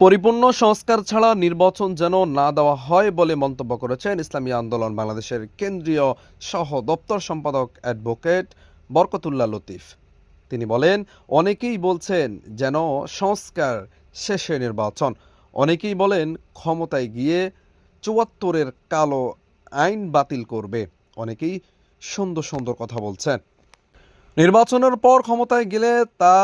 পরিপূর্ণ সংস্কার ছাড়া নির্বাচন যেন না দেওয়া হয় বলে মন্তব্য করেছেন ইসলামী আন্দোলন বাংলাদেশের কেন্দ্রীয় সহ দপ্তর সম্পাদক অ্যাডভোকেট বরকতুল্লাহ লতিফ। তিনি বলেন, অনেকেই বলছেন যেন সংস্কার শেষে নির্বাচন, অনেকেই বলেন ক্ষমতায় গিয়ে ৭৪-এর কালো আইন বাতিল করবে, অনেকেই সুন্দর সুন্দর কথা বলছেন। নির্বাচনের পর ক্ষমতায় গেলে তা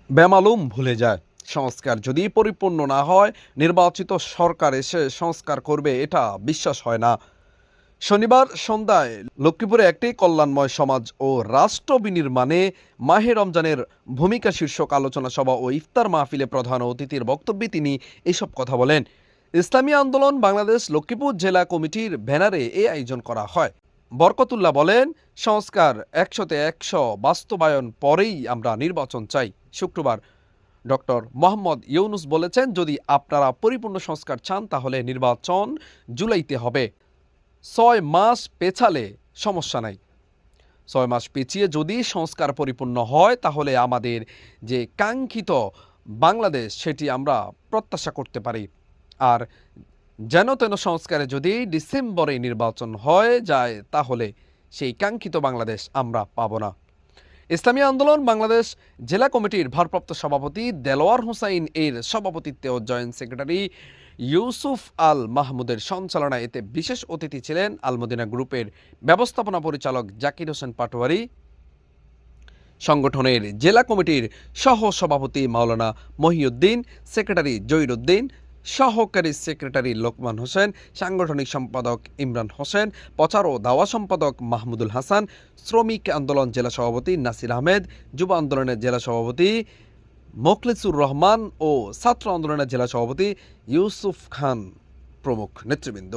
বেমালুম ভুলে যায়। সংস্কার যদি পরিপূর্ণ না হয়, নির্বাচিত সরকার এসে সংস্কার করবে এটা বিশ্বাস হয় না। শনিবার সন্ধ্যায় লক্ষ্মীপুরে একটি কল্যাণময় সমাজ ও রাষ্ট্র বিনির্মাণে মাহে রমজানের ভূমিকা শীর্ষক আলোচনা সভা ও ইফতার মাহফিলে প্রধান অতিথির বক্তব্যে তিনি এসব কথা বলেন। ইসলামী আন্দোলন বাংলাদেশ লক্ষ্মীপুর জেলা কমিটির ব্যানারে এই আয়োজন করা হয়। বরকতুল্লাহ বলেন, সংস্কার ১০০-১০০ বাস্তবায়ন পরেই আমরা নির্বাচন চাই। শুক্রবার ডক্টর মোহাম্মদ ইউনুস বলেছেন, যদি আপনারা পরিপূর্ণ সংস্কার চান তাহলে নির্বাচন জুলাইতে হবে। ৬ মাস পেছালে সমস্যা নাই। ৬ মাস পেছিয়ে যদি সংস্কার পরিপূর্ণ হয় তাহলে আমাদের যে কাঙ্ক্ষিত বাংলাদেশ সেটি আমরা প্রত্যাশা করতে পারি। আর যেন তেন সংস্কারে যদি ডিসেম্বরে নির্বাচন হয়ে যায় তাহলে সেই কাঙ্ক্ষিত বাংলাদেশ আমরা পাব না। ইসলামী আন্দোলন বাংলাদেশ জেলা কমিটির ভারপ্রাপ্ত সভাপতি দেলোয়ার হোসাইন এর সভাপতিত্বে ও জয়েন্ট সেক্রেটারি ইউসুফ আল মাহমুদের সঞ্চালনায় এতে বিশেষ অতিথি ছিলেন আলমদিনা গ্রুপের ব্যবস্থাপনা পরিচালক জাকির হোসেন পাটোয়ারি, সংগঠনের জেলা কমিটির সহ সভাপতি মাওলানা মহিউদ্দিন, সেক্রেটারি জহিরুদ্দিন, সহকারী সেক্রেটারি লোকমান হোসেন, সাংগঠনিক সম্পাদক ইমরান হোসেন, প্রচার ও দাওয়া সম্পাদক মাহমুদুল হাসান, শ্রমিক আন্দোলন জেলা সভাপতি নাসির আহমেদ, যুব আন্দোলনের জেলা সভাপতি মোখলেসুর রহমান ও ছাত্র আন্দোলনের জেলা সভাপতি ইউসুফ খান প্রমুখ নেতৃবৃন্দ।